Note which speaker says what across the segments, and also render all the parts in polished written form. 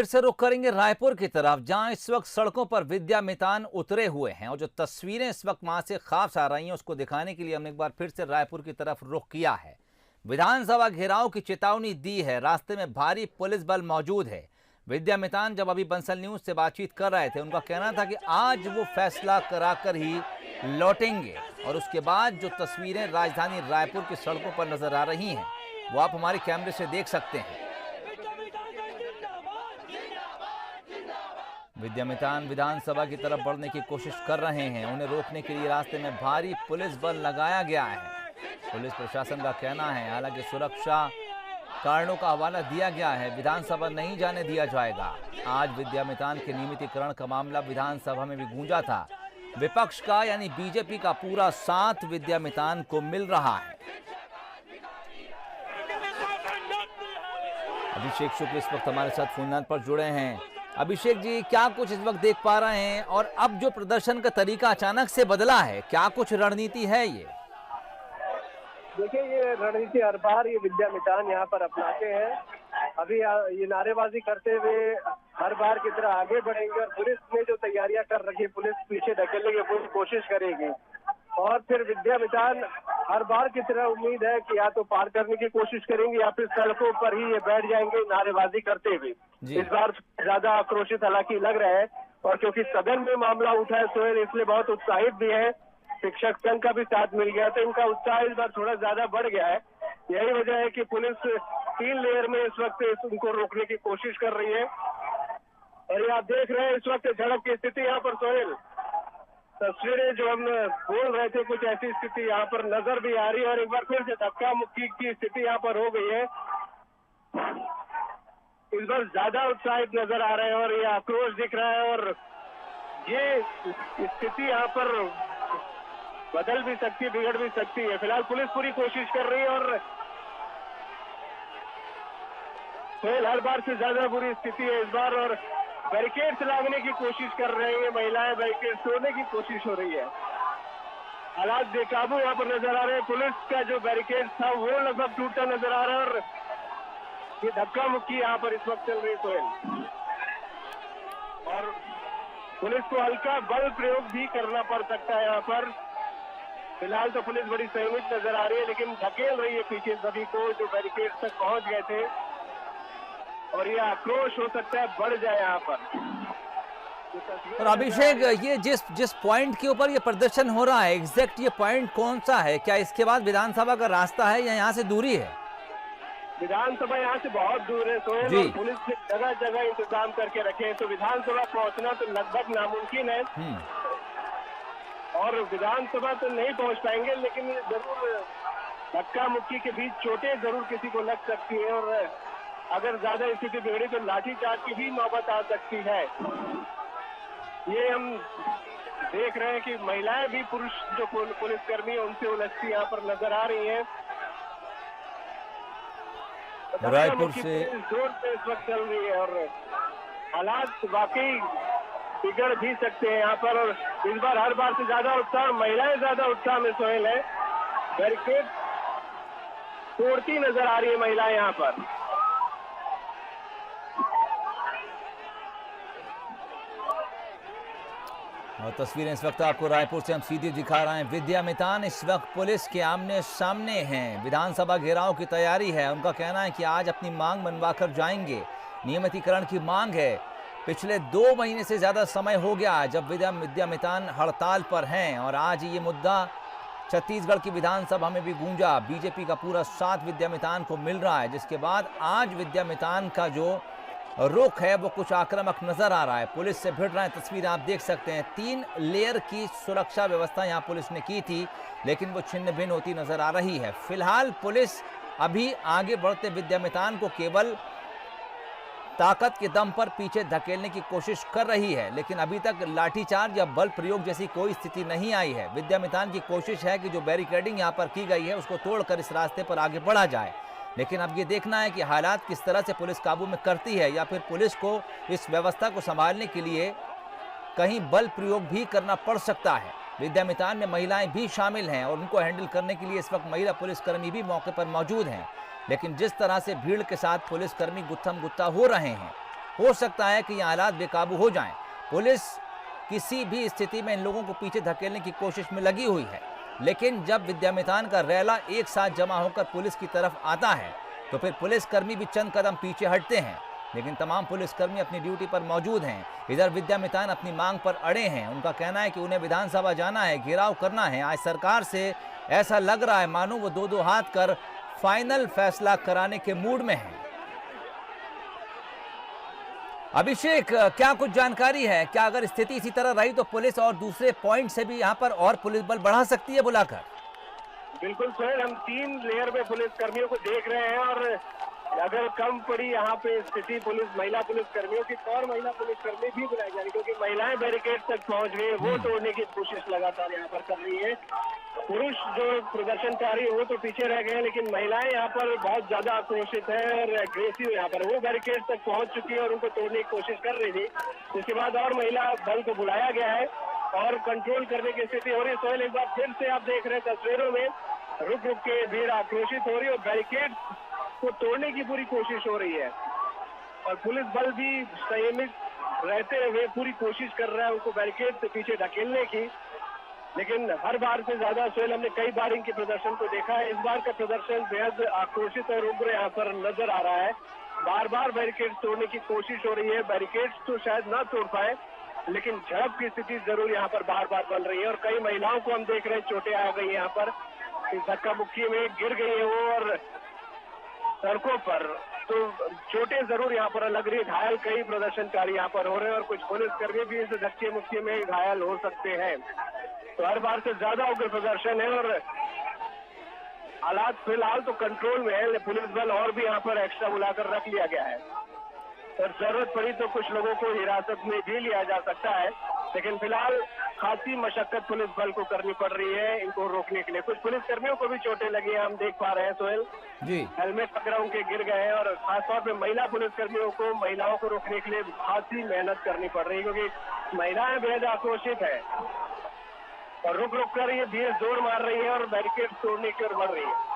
Speaker 1: फिर से रुख करेंगे रायपुर की तरफ, जहां इस वक्त सड़कों पर विद्यामितान उतरे हुए हैं और जो तस्वीरें इस वक्त वहां से खास आ रही हैं उसको दिखाने के लिए हमने एक बार फिर से रायपुर की तरफ रुख किया है। विधानसभा घेराव की चेतावनी दी है, रास्ते में भारी पुलिस बल मौजूद है। विद्यामितान जब अभी बंसल न्यूज से बातचीत कर रहे थे, उनका कहना था कि आज वो फैसला कराकर ही लौटेंगे। और उसके बाद जो तस्वीरें राजधानी रायपुर की सड़कों पर नजर आ रही हैं वो आप हमारे कैमरे से देख सकते हैं। विद्यामितान विधानसभा की तरफ बढ़ने की कोशिश कर रहे हैं। उन्हें रोकने के लिए रास्ते में भारी पुलिस बल लगाया गया है। पुलिस प्रशासन का कहना है हालांकि सुरक्षा कारणों का हवाला दिया गया है, विधानसभा नहीं जाने दिया जाएगा। आज विद्यामितान के नियमितीकरण का मामला विधानसभा में भी गूंजा था। विपक्ष का यानी बीजेपी का पूरा साथ विद्यामितान को मिल रहा है। अभिषेक शुक्ल इस वक्त हमारे साथ फोन पर जुड़े हैं। अभिषेक जी, क्या कुछ इस वक्त देख पा रहे हैं और अब जो प्रदर्शन का तरीका अचानक से बदला है, क्या कुछ रणनीति है ये?
Speaker 2: देखिए, ये रणनीति हर बार ये विद्यामितान यहाँ पर अपनाते हैं। अभी ये नारेबाजी करते हुए हर बार की तरह आगे बढ़ेंगे और पुलिस ने जो तैयारियां कर रखी है, पुलिस पीछे धकेलने की पूरी कोशिश करेगी। और फिर विद्यामितान हर बार की तरह उम्मीद है कि या तो पार करने की कोशिश करेंगे या फिर सड़कों पर ही ये बैठ जाएंगे नारेबाजी करते हुए। इस बार ज्यादा आक्रोशित हालांकि लग रहे हैं और क्योंकि सदन में मामला उठा है सोहेल, इसलिए बहुत उत्साहित भी है। शिक्षक संघ का भी साथ मिल गया तो इनका उत्साह इस बार थोड़ा ज्यादा बढ़ गया है। यही वजह है कि पुलिस 3 लेयर में इस वक्त उनको रोकने की कोशिश कर रही है। और ये आप देख रहे हैं इस वक्त झड़प की स्थिति यहाँ पर सोहेल, तस्वीरें जो हम बोल रहे थे कुछ ऐसी स्थिति यहाँ पर नजर भी आ रही है। और एक बार फिर से धक्का मुक्की की स्थिति यहाँ पर हो गई है। इस बार ज्यादा उत्साहित नजर आ रहे हैं और ये आक्रोश दिख रहा है और ये स्थिति यहाँ पर बदल भी सकती है, बिगड़ भी सकती है। फिलहाल पुलिस पूरी कोशिश कर रही है और सोहेल हर बार से ज्यादा बुरी स्थिति है इस बार और बैरिकेड्स लागने की कोशिश कर रहे हैं महिलाएं, बैरिकेड तोड़ने की कोशिश हो रही है। हालात बेकाबू यहाँ पर नजर आ रहे हैं। पुलिस का जो बैरिकेड था वो लगभग टूटता नजर आ रहा है और ये धक्का मुक्की यहाँ पर इस वक्त चल रही है सोहेल। और पुलिस को हल्का बल प्रयोग भी करना पड़ सकता है यहाँ पर। फिलहाल तो पुलिस बड़ी संयमित नजर आ रही है लेकिन धकेल रही है पीछे सभी को जो बैरिकेड तक पहुंच गए थे और ये आक्रोश हो सकता है बढ़ जाए यहाँ पर।
Speaker 1: और अभिषेक, ये जिस पॉइंट के ऊपर ये प्रदर्शन हो रहा है, एग्जैक्ट ये पॉइंट कौन सा है? क्या इसके बाद विधानसभा का रास्ता है या यहाँ से दूरी है?
Speaker 2: विधानसभा यहाँ से बहुत दूर है सोहेल और पुलिस ने जगह जगह इंतजाम करके रखे हैं तो विधानसभा पहुँचना तो लगभग नामुमकिन है। और विधानसभा तो नहीं पहुँच पाएंगे लेकिन जरूर धक्का मुक्की के बीच चोटें जरूर किसी को लग सकती है और अगर ज्यादा स्थिति बिगड़ी तो लाठीचार्ज की भी नौबत आ सकती है। ये हम देख रहे हैं कि महिलाएं भी पुरुष जो पुलिसकर्मी है उनसे उलझती यहाँ पर नजर आ रही हैं।
Speaker 1: रायपुर से
Speaker 2: जोर से इस वक्त चल रही है और हालात वाकई बिगड़ भी सकते हैं यहाँ पर। और इस बार हर बार से ज्यादा उत्साह, महिलाएं ज्यादा उत्साह में सोहेल है। बैरिकेड तोड़ती नजर आ रही है महिलाएं यहाँ पर।
Speaker 1: और तस्वीरें इस वक्त आपको रायपुर से हम सीधी दिखा रहे हैं। विद्यामितान इस वक्त पुलिस के आमने सामने हैं। विधानसभा घेराव की तैयारी है। उनका कहना है कि आज अपनी मांग मनवा कर जाएंगे। नियमितीकरण की मांग है। पिछले 2 महीने से ज्यादा समय हो गया जब विद्यामितान हड़ताल पर हैं और आज ये मुद्दा छत्तीसगढ़ की विधानसभा में भी गूंजा। बीजेपी का पूरा साथ विद्यामितान को मिल रहा है, जिसके बाद आज विद्यामितान का जो रुख है वो कुछ आक्रामक नजर आ रहा है। पुलिस से भिड़ रहे हैं, तस्वीर आप देख सकते हैं। 3 लेयर की सुरक्षा व्यवस्था यहां पुलिस ने की थी लेकिन वो छिन्न भिन्न होती नजर आ रही है। फिलहाल पुलिस अभी आगे बढ़ते विद्यामितान को केवल ताकत के दम पर पीछे धकेलने की कोशिश कर रही है लेकिन अभी तक लाठीचार्ज या बल प्रयोग जैसी कोई स्थिति नहीं आई है। विद्यामितान की कोशिश है कि जो बैरिकेडिंग यहां पर की गई है उसको तोड़कर इस रास्ते पर आगे बढ़ा जाए, लेकिन अब ये देखना है कि हालात किस तरह से पुलिस काबू में करती है या फिर पुलिस को इस व्यवस्था को संभालने के लिए कहीं बल प्रयोग भी करना पड़ सकता है। विद्यामितान में महिलाएं भी शामिल हैं और उनको हैंडल करने के लिए इस वक्त महिला पुलिसकर्मी भी मौके पर मौजूद हैं, लेकिन जिस तरह से भीड़ के साथ पुलिसकर्मी गुत्थम गुत्ता हो रहे हैं, हो सकता है कि ये हालात बेकाबू हो जाएं। पुलिस किसी भी स्थिति में इन लोगों को पीछे धकेलने की कोशिश में लगी हुई है, लेकिन जब विद्यामितान का रैला एक साथ जमा होकर पुलिस की तरफ आता है तो फिर पुलिसकर्मी भी चंद कदम पीछे हटते हैं, लेकिन तमाम पुलिसकर्मी अपनी ड्यूटी पर मौजूद हैं। इधर विद्यामितान अपनी मांग पर अड़े हैं। उनका कहना है कि उन्हें विधानसभा जाना है, घेराव करना है। आज सरकार से ऐसा लग रहा है मानो वो दो दो हाथ कर फाइनल फैसला कराने के मूड में है। अभिषेक, क्या कुछ जानकारी है? क्या अगर स्थिति इसी तरह रही तो पुलिस और दूसरे पॉइंट से भी यहाँ पर और पुलिस बल बढ़ा सकती है बुलाकर?
Speaker 2: बिल्कुल सर, हम 3 लेयर में पुलिस कर्मियों को देख रहे हैं और अगर कम पड़ी यहाँ पे स्थिति महिला पुलिस कर्मियों की, और महिला पुलिस कर्मी भी बुलाई जा रही, क्योंकि महिलाएं बैरिकेड तक पहुंच गई, वो तोड़ने की कोशिश लगातार यहाँ पर कर रही है। पुरुष जो प्रदर्शनकारी है वो तो पीछे रह गए हैं, लेकिन महिलाएं यहाँ पर बहुत ज्यादा आक्रोशित है और एग्रेसिव यहाँ पर, वो बैरिकेड तक पहुंच चुकी है और उनको तोड़ने की कोशिश कर रही थी। इसके बाद और महिला बल को बुलाया गया है और कंट्रोल करने की स्थिति हो रही है। सोहेल, एक बार फिर से आप देख रहे हैं तस्वीरों में, रुक रुक के भीड़ आक्रोशित हो रही है और बैरिकेड को तोड़ने की पूरी कोशिश हो रही है और पुलिस बल भी संयमित रहते हुए पूरी कोशिश कर रहा है उनको बैरिकेड से पीछे ढकेलने की। लेकिन हर बार से ज्यादा सोहेल, हमने कई बार इनके प्रदर्शन को देखा है, इस बार का प्रदर्शन बेहद आक्रोशित और उग्र यहाँ पर नजर आ रहा है। बार बार बैरिकेड तोड़ने की कोशिश हो रही है। बैरिकेड तो शायद ना तोड़ पाए, लेकिन झड़प की स्थिति जरूर यहाँ पर बार बार बन रही है और कई महिलाओं को हम देख रहे हैं चोटें आ गई यहाँ पर, इस धक्का मुक्की में गिर गई है वो और सड़कों पर, तो चोटें जरूर यहाँ पर लग रही है। घायल कई प्रदर्शनकारी यहाँ पर हो रहे हैं और कुछ पुलिसकर्मी भी इस धक्के मुक्की में घायल हो सकते हैं। तो हर बार से ज्यादा उग्र प्रदर्शन है और हालात फिलहाल तो कंट्रोल में है। पुलिस बल और भी यहाँ पर एक्स्ट्रा बुलाकर रख लिया गया है और जरूरत पड़ी तो कुछ लोगों को हिरासत में भी लिया जा सकता है, लेकिन फिलहाल खासी मशक्कत पुलिस बल को करनी पड़ रही है इनको रोकने के लिए। कुछ पुलिसकर्मियों को भी चोटें लगी हैं, हम देख पा रहे हैं सोहेल
Speaker 1: जी,
Speaker 2: हेलमेट वगैरह उनके गिर गए हैं और खासतौर पे महिला पुलिसकर्मियों को महिलाओं को रोकने के लिए खासी मेहनत करनी पड़ रही है, क्योंकि महिलाएं बेहद आक्रोशित है और रुक रुक कर ये भीड़ जोर मार रही है और बैरिकेड तोड़ने की ओर बढ़ रही है।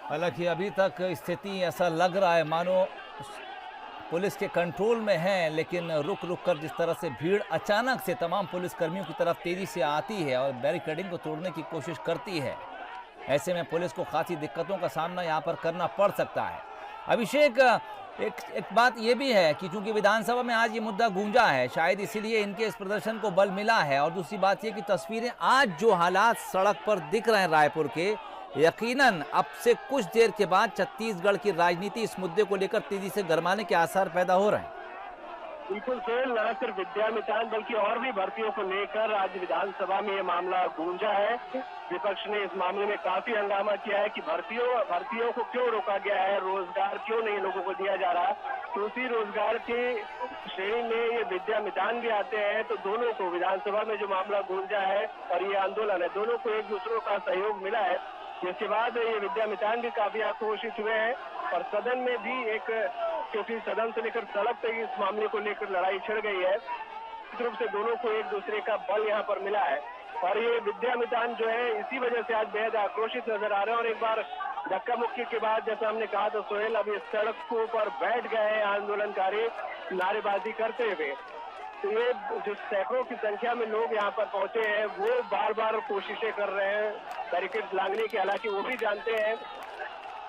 Speaker 1: हालांकि अभी तक स्थिति ऐसा लग रहा है मानो पुलिस के कंट्रोल में है, लेकिन रुक रुक कर जिस तरह से भीड़ अचानक से तमाम पुलिसकर्मियों की तरफ तेजी से आती है और बैरिकेडिंग को तोड़ने की कोशिश करती है, ऐसे में पुलिस को खासी दिक्कतों का सामना यहाँ पर करना पड़ सकता है। अभिषेक, एक बात ये भी है कि चूंकि विधानसभा में आज ये मुद्दा गूंजा है, शायद इसीलिए इनके इस प्रदर्शन को बल मिला है, और दूसरी बात ये कि तस्वीरें आज जो हालात सड़क पर दिख रहे हैं रायपुर के, यकीनन अब से कुछ देर के बाद छत्तीसगढ़ की राजनीति इस मुद्दे को लेकर तेजी से गरमाने के आसार पैदा हो रहे हैं।
Speaker 2: बिल्कुल सोहेल, न सिर्फ विद्यामितान बल्कि और भी भर्तियों को लेकर आज विधानसभा में ये मामला गूंजा है। विपक्ष ने इस मामले में काफी हंगामा किया है कि भर्तियों को क्यों रोका गया है, रोजगार क्यों नहीं लोगों को दिया जा रहा। तो उसी रोजगार की श्रेणी में ये विद्यामितान भी आते हैं, तो दोनों को विधानसभा में जो मामला गूंजा है और ये आंदोलन है, दोनों को एक दूसरे का सहयोग मिला है, जिसके बाद ये विद्यामितान भी काफी आक्रोशित हुए हैं और सदन में भी क्योंकि सदन से लेकर सड़क तक इस मामले को लेकर लड़ाई छिड़ गई है, इस रूप से दोनों को एक दूसरे का बल यहाँ पर मिला है और ये विद्यामितान जो है इसी वजह से आज बेहद आक्रोशित नजर आ रहे हैं। और एक बार धक्का मुक्की के बाद, जैसा हमने कहा था सोहेल, अब इस सड़कों पर बैठ गए हैं आंदोलनकारी नारेबाजी करते हुए। तो ये जो सैकड़ों की संख्या में लोग यहाँ पर पहुंचे हैं, वो बार बार कोशिशें कर रहे हैं बैरिकेड लांघने की। हालांकि वो भी जानते हैं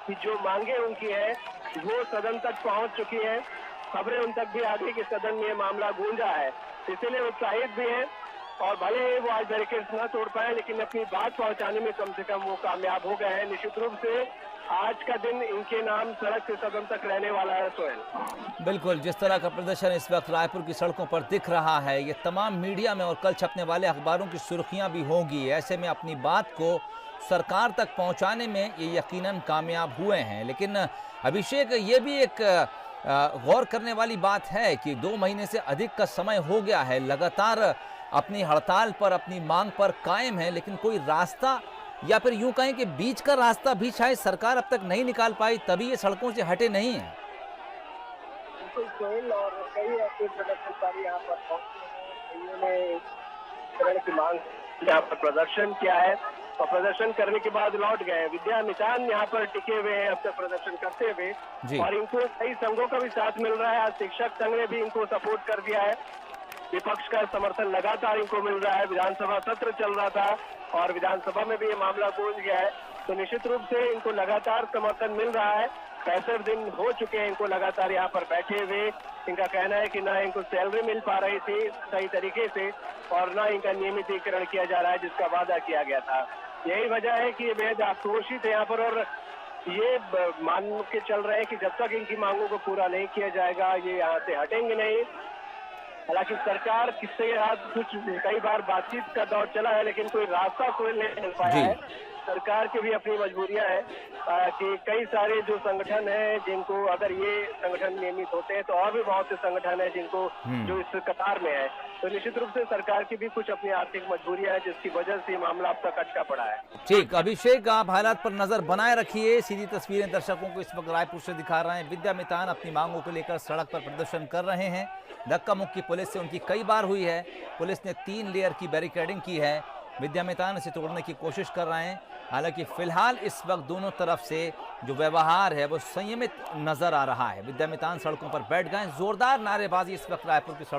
Speaker 2: कि जो मांगे उनकी है वो सदन तक पहुंच चुकी है, खबरें उन तक भी आ गई कि सदन में ये मामला गूंजा है, इसलिए उत्साहित भी हैं और भले ही वो आज बैरिकेड न तोड़ पाए, लेकिन अपनी बात पहुंचाने में कम से कम वो कामयाब हो गए हैं। निश्चित रूप से आज का दिन इनके नाम सड़क से सदन तक रहने वाला है सोहेल।
Speaker 1: बिल्कुल, जिस तरह का प्रदर्शन इस वक्त रायपुर की सड़कों पर दिख रहा है, ये तमाम मीडिया में और कल छपने वाले अखबारों की सुर्खियां भी होंगी। ऐसे में अपनी बात को सरकार तक पहुंचाने में ये यकीनन कामयाब हुए हैं। लेकिन अभिषेक, ये भी एक गौर करने वाली बात है कि 2 महीने से अधिक का समय हो गया है, लगातार अपनी हड़ताल पर, अपनी मांग पर कायम है, लेकिन कोई रास्ता या फिर यूं कहें कि बीच का रास्ता भी शायद सरकार अब तक नहीं निकाल पाई, तभी ये सड़कों से हटे नहीं है।
Speaker 2: बिल्कुल सोहेल, और कई ऐसे प्रदर्शनकारी यहाँ पर पहुंचे हैं, न्यायीकरण की मांग यहाँ पर प्रदर्शन किया है और प्रदर्शन करने के बाद लौट गए। विद्या मितान यहाँ पर टिके हुए हैं अब तक प्रदर्शन करते हुए
Speaker 1: जी।
Speaker 2: और इनको कई संघों का भी साथ मिल रहा है। आज शिक्षक संघ ने भी इनको सपोर्ट कर दिया है। विपक्ष का समर्थन लगातार इनको मिल रहा है। विधानसभा सत्र चल रहा था और विधानसभा में भी ये मामला गूंज गया है, तो निश्चित रूप से इनको लगातार समर्थन मिल रहा है। 65 दिन हो चुके हैं इनको लगातार यहाँ पर बैठे हुए। इनका कहना है कि ना इनको सैलरी मिल पा रही थी सही तरीके से और ना इनका नियमितीकरण किया जा रहा है जिसका वादा किया गया था। यही वजह है कि ये बेहद आक्रोशित है यहाँ पर और ये मान के चल रहे हैं कि जब तक इनकी मांगों को पूरा नहीं किया जाएगा ये यहाँ से हटेंगे नहीं। हालांकि सरकार किससे आज कुछ कई बार बातचीत का दौर चला है लेकिन कोई रास्ता कोई नहीं मिल पाया है। सरकार की भी अपनी मजबूरियां हैं कि कई सारे जो संगठन हैं जिनको अगर ये संगठन नियमित होते हैं तो और भी बहुत से संगठन हैं जिनको जो इस कतार में है, तो निश्चित रूप से सरकार की भी कुछ अपनी आर्थिक मजबूरियां हैं जिसकी वजह से मामला अब तक अटका पड़ा है।
Speaker 1: ठीक, अभिषेक आप हालात पर नजर बनाए रखिए। सीधी तस्वीरें दर्शकों को इस वक्त रायपुर से दिखा रहे हैं। विद्या मितान अपनी मांगों को लेकर सड़क पर प्रदर्शन कर रहे हैं। धक्का मुक्की पुलिस से उनकी कई बार हुई है। पुलिस ने 3 लेयर की बैरिकेडिंग की है। विद्या मितान इसे तोड़ने की कोशिश कर रहे हैं। हालांकि फिलहाल इस वक्त दोनों तरफ से जो व्यवहार है वो संयमित नजर आ रहा है। विद्या मितान सड़कों पर बैठ गए। जोरदार नारेबाजी इस वक्त रायपुर की